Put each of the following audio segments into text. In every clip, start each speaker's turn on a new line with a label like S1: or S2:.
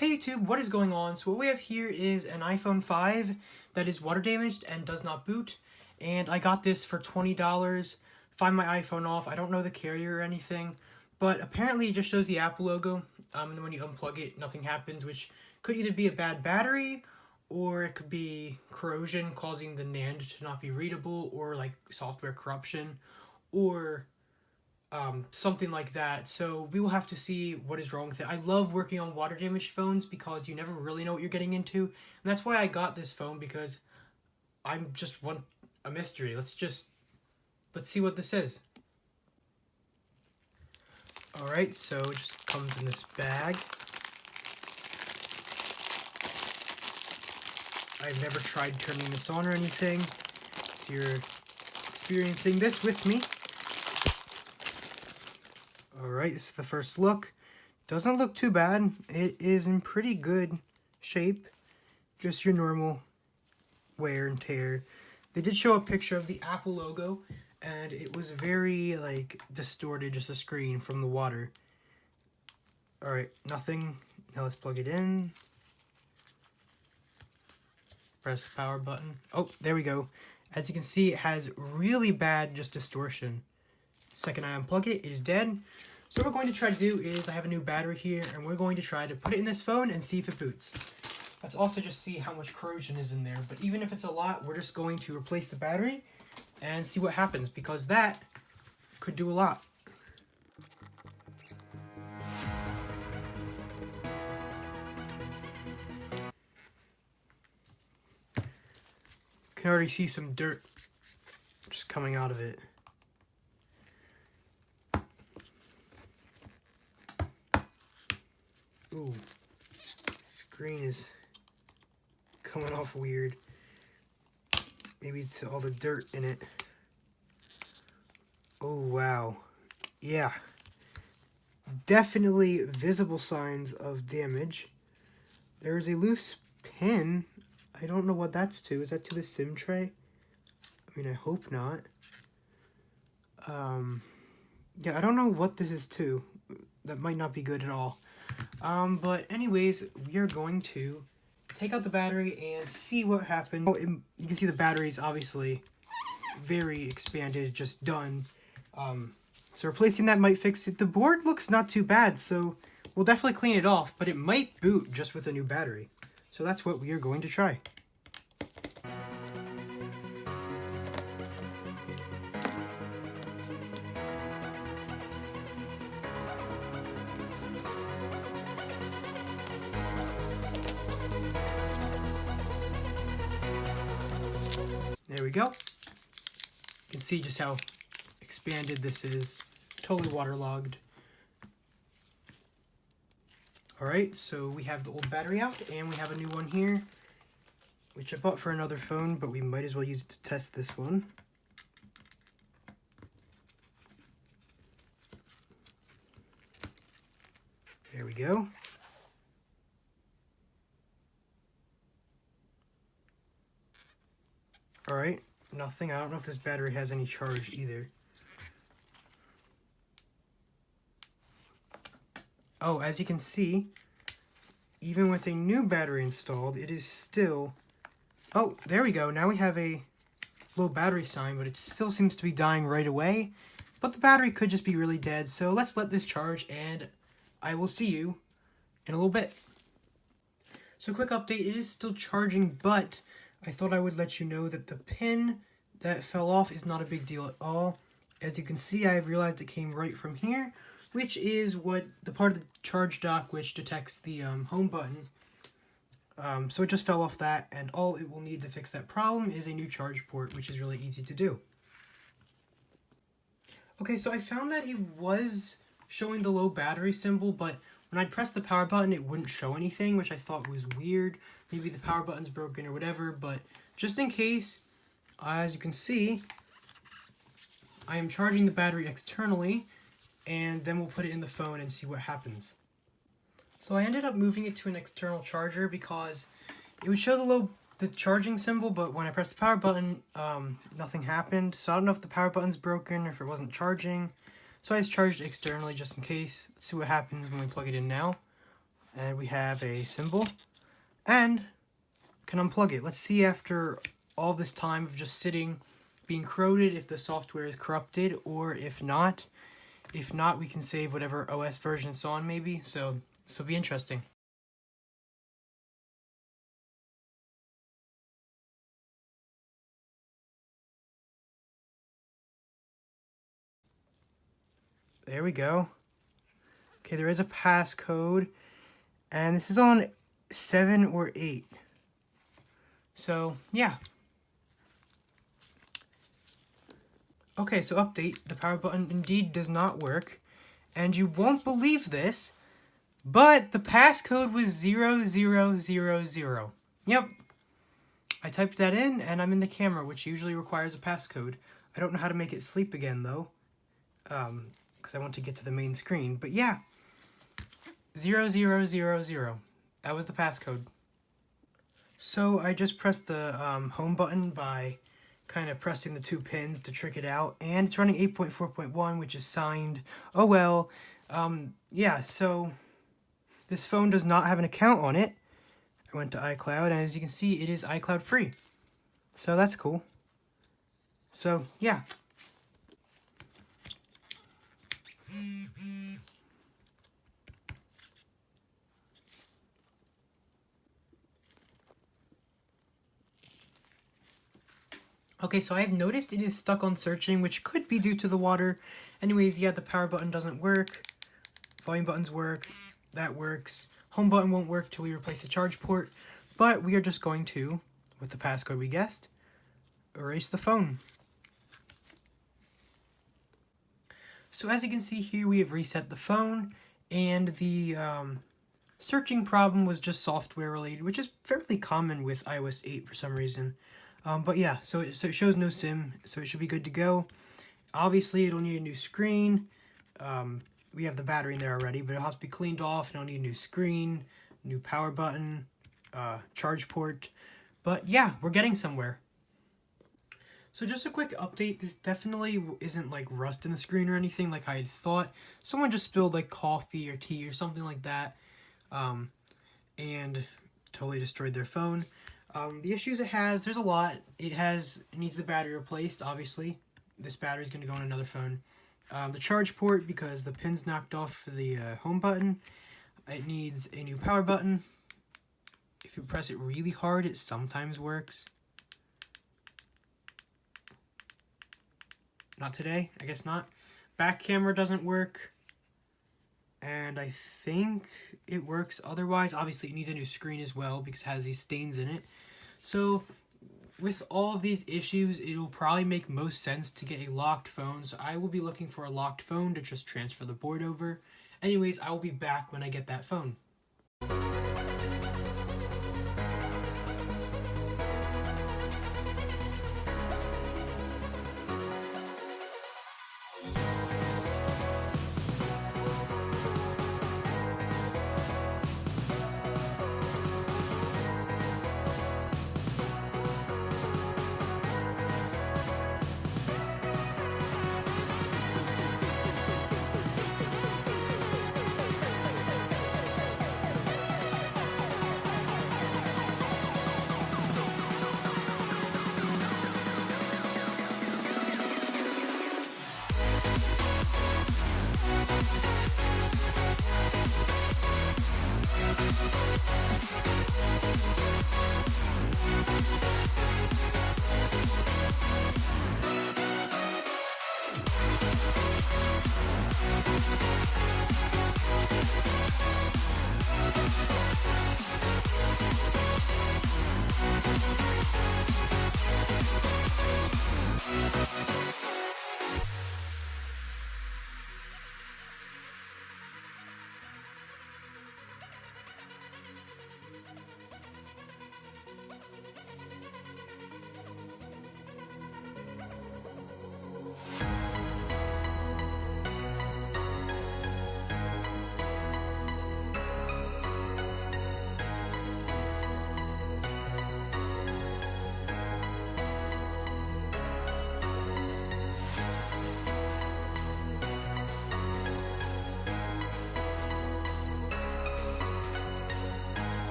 S1: Hey YouTube, what is going on? So what we have here is an iPhone 5 that is water damaged and does not boot. And I got this for $20. Find my iPhone off. I don't know the carrier or anything. But apparently it just shows the Apple logo. And then when you unplug it, nothing happens, which could either be a bad battery or it could be corrosion causing the NAND to not be readable, or like software corruption, or something like that. So we will have to see what is wrong with it. I love working on water damaged phones because you never really know what you're getting into, and that's why I got this phone, because I'm just want a mystery. Let's see what this is. Alright, so it just comes in this bag. I've never tried turning this on or anything, so you're experiencing this with me. Alright, this is the first look. Doesn't look too bad. It is in pretty good shape. Just your normal wear and tear. They did show a picture of the Apple logo, and it was very, like, distorted, just a screen from the water. Alright, nothing. Now let's plug it in. Press the power button. Oh, there we go. As you can see, it has really bad just distortion. Second I unplug it, it is dead. So what we're going to try to do is, I have a new battery here, and we're going to try to put it in this phone and see if it boots. Let's also just see how much corrosion is in there. But even if it's a lot, we're just going to replace the battery and see what happens, because that could do a lot. Can already see some dirt just coming out of it. Ooh, screen is coming off weird. Maybe it's all the dirt in it. Oh wow, yeah, definitely visible signs of damage. There is a loose pin. I don't know what that's to. Is that to the SIM tray? I mean, I hope not. Yeah, I don't know what this is to. That might not be good at all. But anyways, we are going to take out the battery and see what happened. Oh, you can see the battery is obviously very expanded, just done. So replacing that might fix it. The board looks not too bad, so we'll definitely clean it off, but it might boot just with a new battery. So that's what we are going to try. There we go. You can see just how expanded this is. Totally waterlogged. Alright, so we have the old battery out, and we have a new one here, which I bought for another phone, but we might as well use it to test this one. There we go. Alright, nothing. I don't know if this battery has any charge either. Oh, as you can see, even with a new battery installed, it is still... Oh, there we go. Now we have a low battery sign, but it still seems to be dying right away. But the battery could just be really dead, so let's let this charge, and I will see you in a little bit. So quick update, it is still charging, but I thought I would let you know that the pin that fell off is not a big deal at all. As you can see, I have realized it came right from here, which is what the part of the charge dock which detects the home button. So it just fell off that, and all it will need to fix that problem is a new charge port, which is really easy to do. Okay, so I found that it was showing the low battery symbol, but when I pressed the power button, it wouldn't show anything, which I thought was weird. Maybe the power button's broken or whatever, but just in case, as you can see, I am charging the battery externally, and then we'll put it in the phone and see what happens. So I ended up moving it to an external charger because it would show the charging symbol, but when I pressed the power button, nothing happened. So I don't know if the power button's broken or if it wasn't charging. So I just charged it externally just in case. Let's see what happens when we plug it in now. And we have a symbol. And can unplug it. Let's see after all this time of just sitting, being corroded, if the software is corrupted or if not. If not, we can save whatever OS version it's on maybe. So this will be interesting. There we go. Okay, there is a passcode. And this is on 7 or 8. So, yeah. Okay, so update. The power button indeed does not work. And you won't believe this, but the passcode was 0000. Yep. I typed that in, and I'm in the camera, which usually requires a passcode. I don't know how to make it sleep again, though. Because I want to get to the main screen. But yeah. 0000. That was the passcode. So I just pressed the home button by kind of pressing the 2 pins to trick it out, and it's running 8.4.1, which is signed. Oh well. Yeah, so this phone does not have an account on it. I went to iCloud, and as you can see, it is iCloud free. So that's cool. So, yeah. Okay, so I have noticed it is stuck on searching, which could be due to the water. Anyways, yeah, the power button doesn't work. Volume buttons work. That works. Home button won't work till we replace the charge port. But we are just going to, with the passcode we guessed, erase the phone. So as you can see here, we have reset the phone, and the searching problem was just software related, which is fairly common with iOS 8 for some reason. But yeah, so it shows no SIM, so it should be good to go. Obviously, it'll need a new screen. We have the battery in there already, but it'll have to be cleaned off. It'll need a new screen, new power button, charge port. But yeah, we're getting somewhere. So just a quick update, this definitely isn't like rust in the screen or anything like I had thought. Someone just spilled like coffee or tea or something like that, and totally destroyed their phone. The issues it has, there's a lot. It needs the battery replaced, obviously. This battery is going to go on another phone. The charge port, because the pin's knocked off for the home button. It needs a new power button. If you press it really hard, it sometimes works. Not today, I guess not. Back camera doesn't work. And I think it works otherwise. Obviously, it needs a new screen as well because it has these stains in it. So, with all of these issues, it will probably make most sense to get a locked phone. So, I will be looking for a locked phone to just transfer the board over. Anyways, I will be back when I get that phone.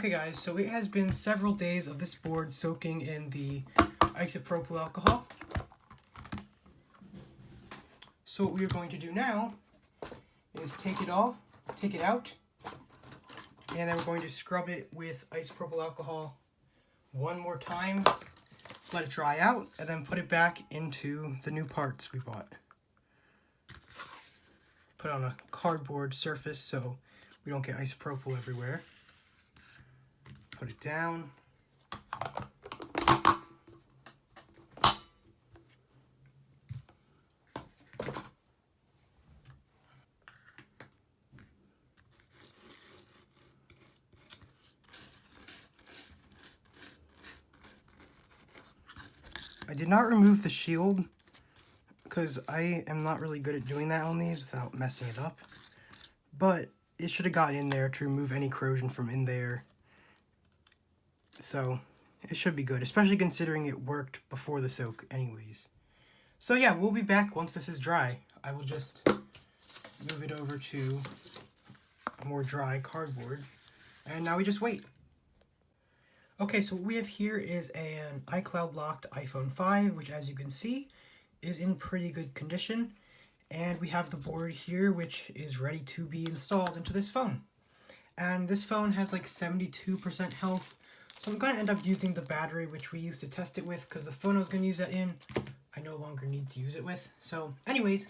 S1: Okay guys, so it has been several days of this board soaking in the isopropyl alcohol. So what we are going to do now is take it out, and then we're going to scrub it with isopropyl alcohol one more time, let it dry out, and then put it back into the new parts we bought. Put on a cardboard surface so we don't get isopropyl everywhere. Put it down. I did not remove the shield because I am not really good at doing that on these without messing it up. But it should have gotten in there to remove any corrosion from in there. So it should be good, especially considering it worked before the soak anyways. So yeah, we'll be back once this is dry. I will just move it over to more dry cardboard. And now we just wait. Okay, so what we have here is an iCloud locked iPhone 5, which as you can see is in pretty good condition. And we have the board here, which is ready to be installed into this phone. And this phone has like 72% health. So I'm going to end up using the battery, which we used to test it with, because the phone I was going to use that in, I no longer need to use it with. So anyways.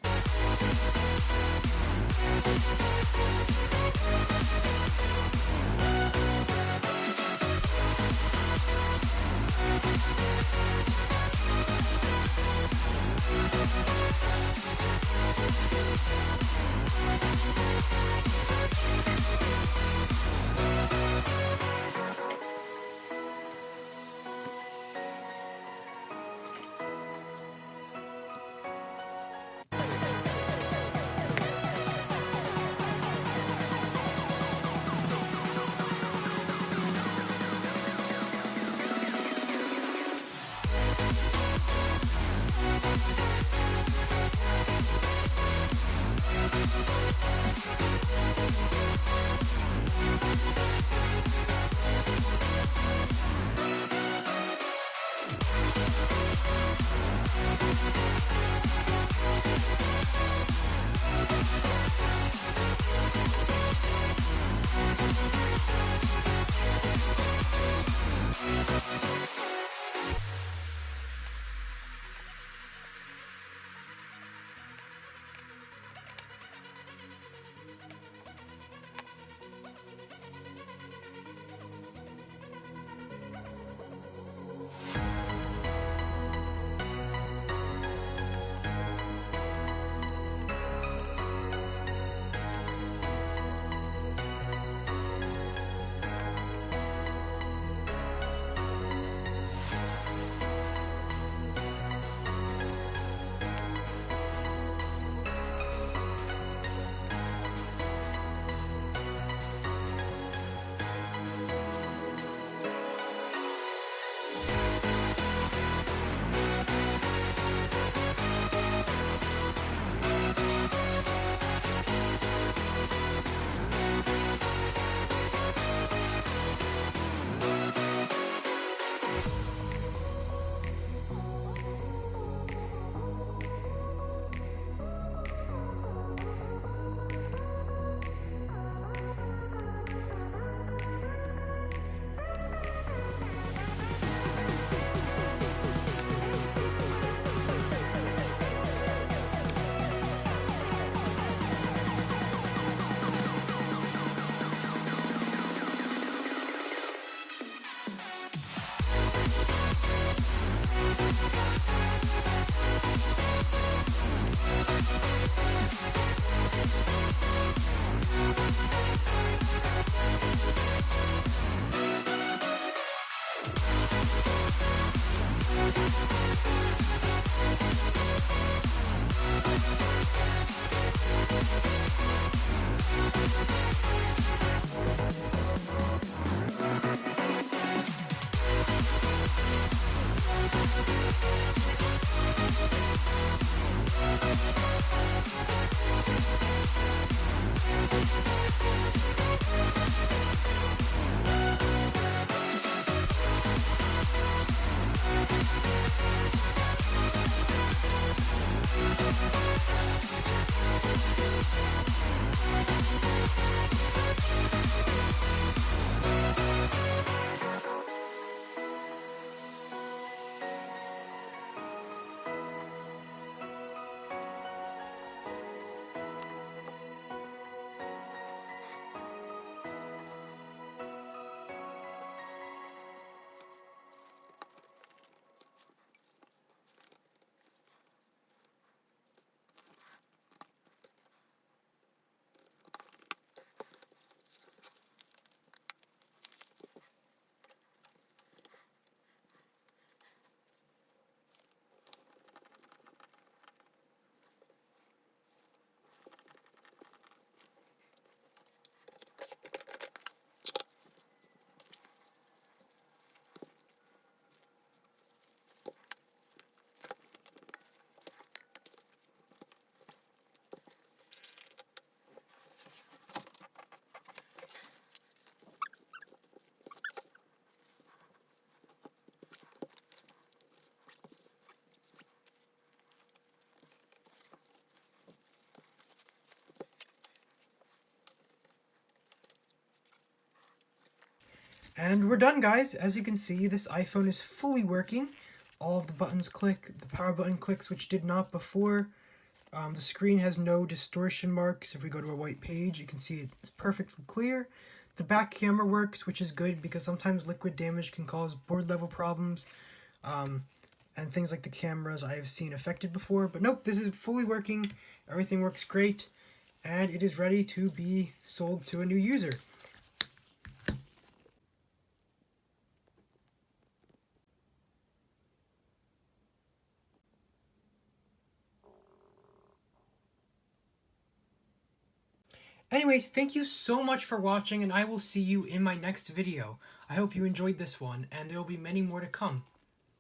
S1: And we're done, guys. As you can see, this iPhone is fully working. All of the buttons click, the power button clicks, which did not before. The screen has no distortion marks. If we go to a white page, you can see it's perfectly clear. The back camera works, which is good because sometimes liquid damage can cause board level problems. And things like the cameras I have seen affected before. But nope, this is fully working. Everything works great. And it is ready to be sold to a new user. Anyways, thank you so much for watching, and I will see you in my next video. I hope you enjoyed this one, and there will be many more to come.